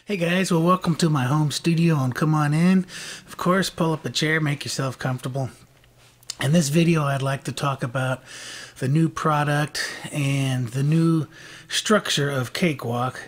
Hey guys, well welcome to my home studio and come on in. Of course, pull up a chair, make yourself comfortable. In this video I'd like to talk about the new product and the new structure of Cakewalk,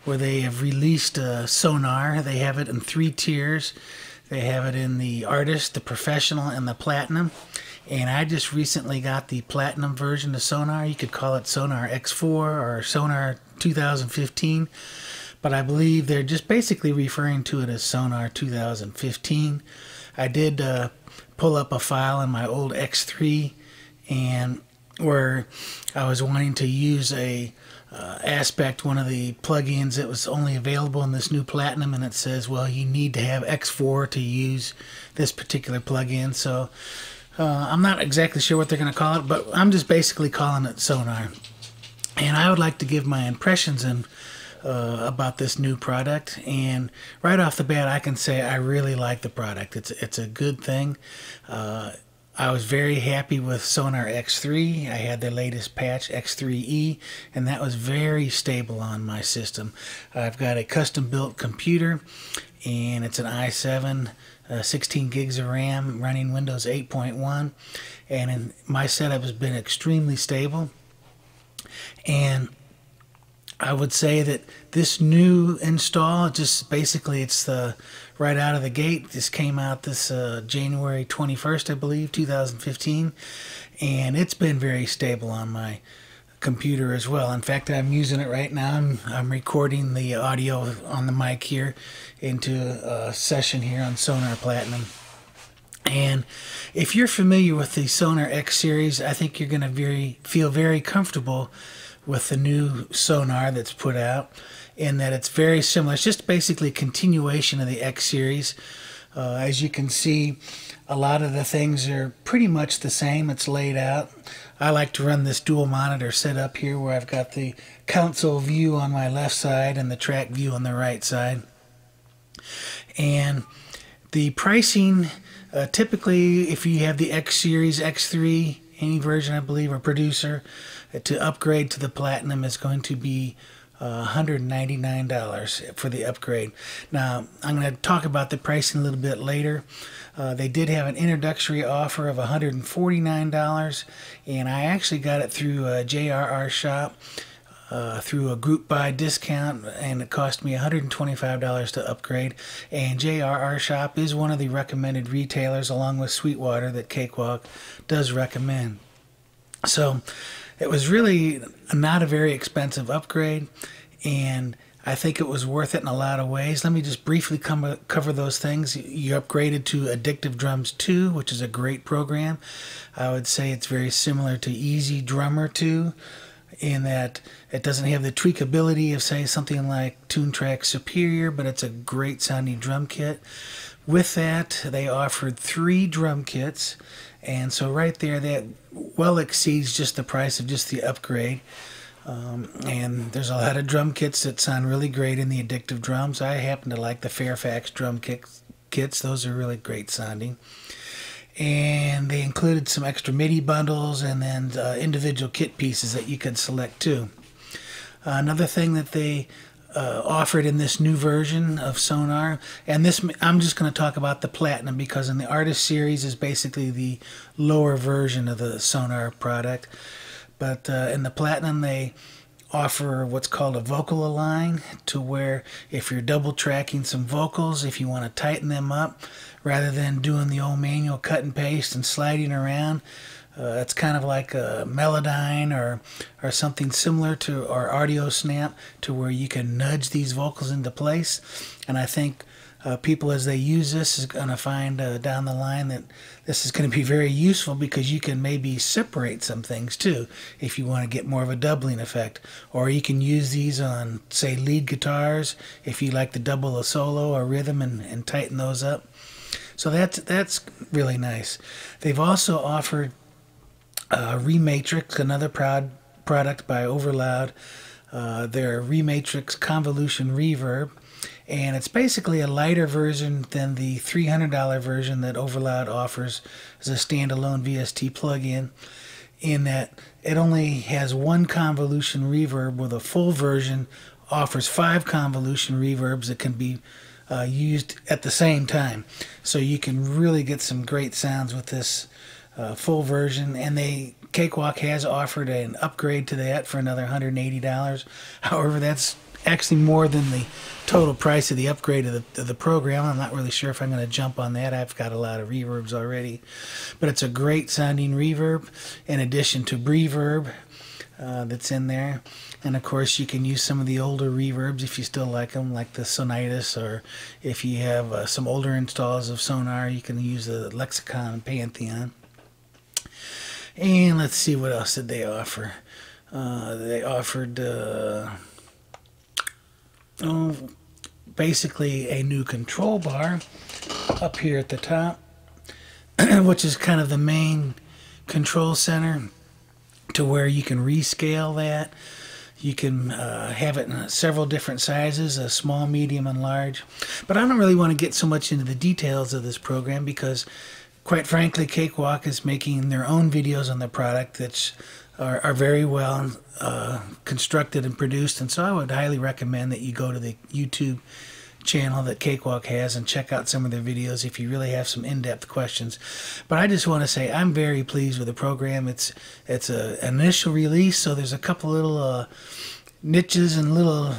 where they have released a Sonar. They have it in 3 tiers. They have it in the Artist, the Professional, and the Platinum. And I just recently got the Platinum version of Sonar. You could call it Sonar X4 or Sonar 2015. But I believe they're just basically referring to it as Sonar 2015. I did pull up a file in my old X3 and where I was wanting to use a Aspect, one of the plugins that was only available in this new Platinum, and it says, well, you need to have X4 to use this particular plugin. So I'm not exactly sure what they're going to call it, but I'm just basically calling it Sonar. And I would like to give my impressions about this new product, and right off the bat I can say I really like the product. It's a good thing. I was very happy with Sonar X3. I had the latest patch X3E, and that was very stable on my system. I've got a custom built computer, and it's an i7, 16 gigs of RAM, running Windows 8.1, and my setup has been extremely stable. And I would say that this new install, just basically it's right out of the gate. This came out this January 21st, I believe, 2015, and it's been very stable on my computer as well. In fact, I'm using it right now. I'm recording the audio on the mic here into a session here on Sonar Platinum. And if you're familiar with the Sonar X series, I think you're going to feel very comfortable with the new Sonar that's put out, in that it's very similar. It's just basically a continuation of the X series. As you can see, a lot of the things are pretty much the same. It's laid out. I like to run this dual monitor setup here, where I've got the console view on my left side and the track view on the right side. And the pricing, typically if you have the X series, X3, any version I believe, or producer, to upgrade to the Platinum is going to be $199 for the upgrade. Now, I'm going to talk about the pricing a little bit later. They did have an introductory offer of $149, and I actually got it through a JRR shop through a group buy discount, and it cost me $125 to upgrade. And JRR shop is one of the recommended retailers, along with Sweetwater, that Cakewalk does recommend. So it was really not a very expensive upgrade, and I think it was worth it in a lot of ways. Let me just briefly cover those things. You upgraded to Addictive Drums Too, which is a great program. I would say it's very similar to Easy Drummer 2, in that it doesn't have the tweakability of, say, something like TuneTrack Superior, but it's a great sounding drum kit. With that, they offered 3 drum kits, and so right there that well exceeds just the price of just the upgrade. And there's a lot of drum kits that sound really great in the Addictive Drums. I happen to like the Fairfax drum kits. Those are really great sounding. And they included some extra MIDI bundles and then individual kit pieces that you could select too. Another thing that they offered in this new version of Sonar, and this I'm just going to talk about the Platinum, because in the Artist series is basically the lower version of the Sonar product. But in the Platinum they offer what's called a vocal align, to where if you're double tracking some vocals, if you want to tighten them up rather than doing the old manual cut and paste and sliding around, it's kind of like a Melodyne or something similar to, or Audio Snap, to where you can nudge these vocals into place. And I think people, as they use this, is going to find down the line that this is going to be very useful, because you can maybe separate some things too if you want to get more of a doubling effect. Or you can use these on, say, lead guitars if you like to double a solo or rhythm and tighten those up. So that's really nice. They've also offered Rematrix, another product by Overloud, their Rematrix Convolution Reverb, and it's basically a lighter version than the $300 version that Overloud offers as a standalone VST plugin, in that it only has one convolution reverb, with a full version offers 5 convolution reverbs that can be used at the same time. So you can really get some great sounds with this full version. And Cakewalk has offered an upgrade to that for another $180. However, that's actually more than the total price of the upgrade of the program. I'm not really sure if I'm going to jump on that. I've got a lot of reverbs already. But it's a great sounding reverb in addition to Reverb that's in there. And of course you can use some of the older reverbs if you still like them, like the Sonitis, or if you have some older installs of Sonar, you can use the Lexicon and Pantheon. And let's see, what else did they offer? They offered basically a new control bar up here at the top, which is kind of the main control center, to where you can rescale that. You can have it in several different sizes, a small, medium, and large. But I don't really want to get so much into the details of this program because, quite frankly, Cakewalk is making their own videos on the product that are very well constructed and produced. And so I would highly recommend that you go to the YouTube channel that Cakewalk has and check out some of their videos if you really have some in-depth questions. But I just want to say I'm very pleased with the program. It's an initial release, so there's a couple little niches and little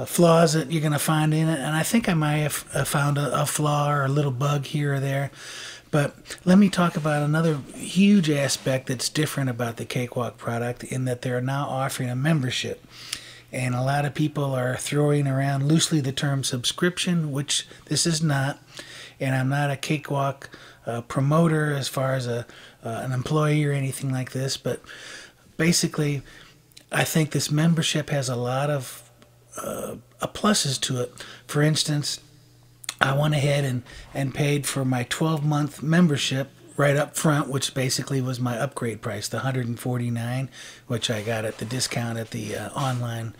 flaws that you're going to find in it, and I think I might have found a flaw or a little bug here or there. But let me talk about another huge aspect that's different about the Cakewalk product, in that they're now offering a membership. And a lot of people are throwing around loosely the term subscription, which this is not. And I'm not a Cakewalk promoter as far as an employee or anything like this. But basically, I think this membership has a lot of pluses to it. For instance, I went ahead and paid for my 12-month membership right up front, which basically was my upgrade price, the $149, which I got at the discount at the online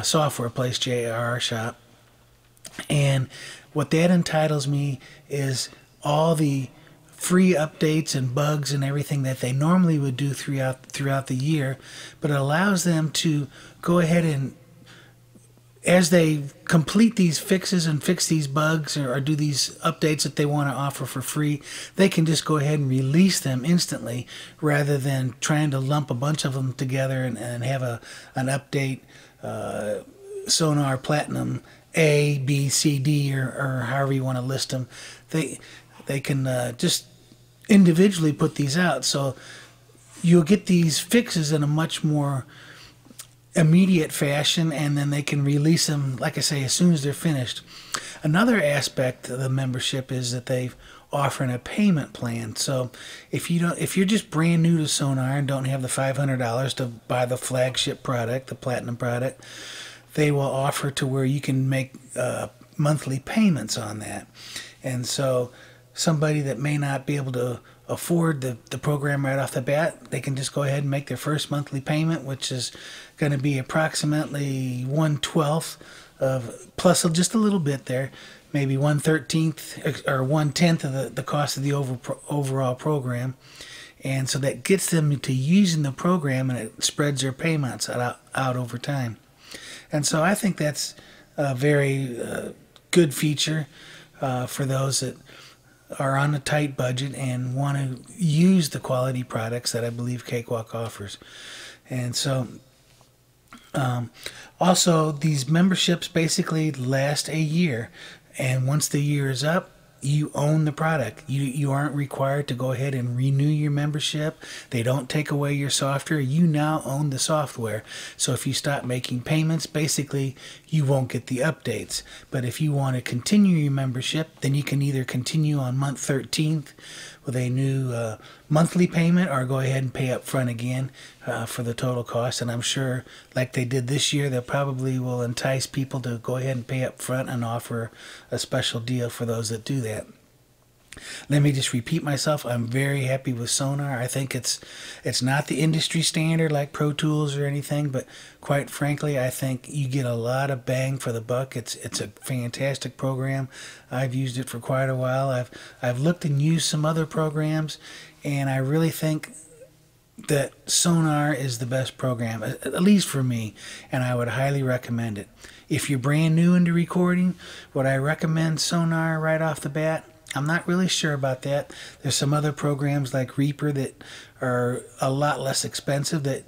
software place, JRR Shop. And what that entitles me is all the free updates and bugs and everything that they normally would do throughout the year, but it allows them to go ahead and, as they complete these fixes and fix these bugs or do these updates that they want to offer for free, they can just go ahead and release them instantly, rather than trying to lump a bunch of them together and have an update, Sonar Platinum A, B, C, D, or however you want to list them. They can just individually put these out, so you'll get these fixes in a much more immediate fashion, and then they can release them, like I say, as soon as they're finished. Another aspect of the membership is that they offer a payment plan. So if you're just brand new to Sonar and don't have the $500 to buy the flagship product, the Platinum product, they will offer to where you can make monthly payments on that. And so somebody that may not be able to afford the program right off the bat, they can just go ahead and make their first monthly payment, which is going to be approximately 1/12 of, plus just a little bit there, maybe 1/13 or 1/10 of the cost of the overall program. And so that gets them to using the program, and it spreads their payments out over time. And so I think that's a very good feature for those that are on a tight budget and want to use the quality products that I believe Cakewalk offers. And so also, these memberships basically last a year, and once the year is up, you own the product. You aren't required to go ahead and renew your membership. They don't take away your software. You now own the software. So if you stop making payments, basically you won't get the updates. But if you want to continue your membership, then you can either continue on month 13th with a new monthly payment, or go ahead and pay up front again for the total cost. And I'm sure, like they did this year, they probably will entice people to go ahead and pay up front and offer a special deal for those that do that. Let me just repeat myself. I'm very happy with Sonar. I think it's not the industry standard like Pro Tools or anything, but quite frankly, I think you get a lot of bang for the buck. It's a fantastic program. I've used it for quite a while. I've looked and used some other programs, and I really think that Sonar is the best program, at least for me, and I would highly recommend it. If you're brand new into recording, would I recommend Sonar right off the bat? I'm not really sure about that. There's some other programs like Reaper that are a lot less expensive that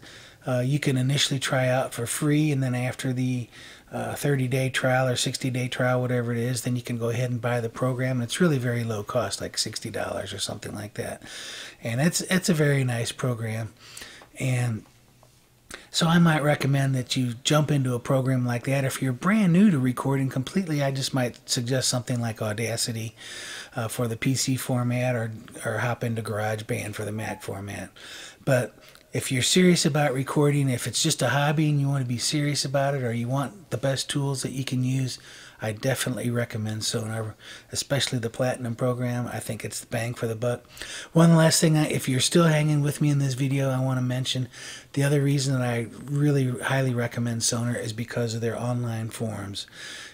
you can initially try out for free, and then after the 30-day trial or 60-day trial, whatever it is, then you can go ahead and buy the program. And it's really very low cost, like $60 or something like that. And it's a very nice program. And so I might recommend that you jump into a program like that. If you're brand new to recording completely, I just might suggest something like Audacity for the PC format, or hop into GarageBand for the Mac format. But if you're serious about recording, if it's just a hobby and you want to be serious about it, or you want the best tools that you can use, I definitely recommend Sonar, especially the Platinum program. I think it's the bang for the buck. One last thing, if you're still hanging with me in this video, I want to mention the other reason that I really highly recommend Sonar is because of their online forums.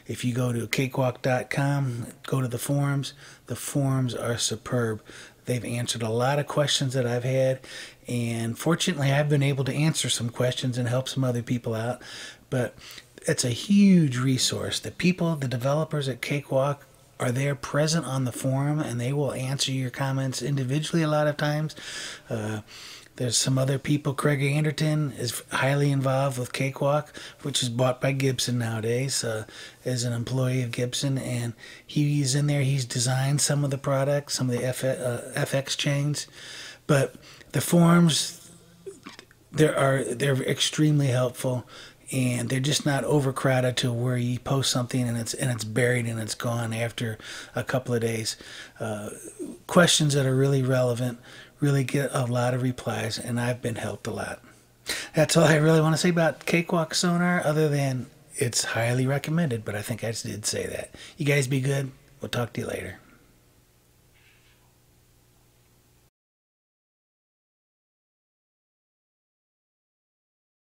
If you go to cakewalk.com, go to the forums are superb. They've answered a lot of questions that I've had, and fortunately I've been able to answer some questions and help some other people out. But it's a huge resource. The developers at Cakewalk are there present on the forum, and they will answer your comments individually a lot of times. There's some other people. Craig Anderton is highly involved with Cakewalk, which is bought by Gibson nowadays, as an employee of Gibson, and he's in there. He's designed some of the products, some of the FX chains. But the forums, they're extremely helpful, and they're just not overcrowded to where you post something and it's buried and it's gone after a couple of days. Questions that are really relevant really get a lot of replies, and I've been helped a lot. That's all I really want to say about Cakewalk Sonar, other than it's highly recommended, but I think I did say that. You guys be good. We'll talk to you later.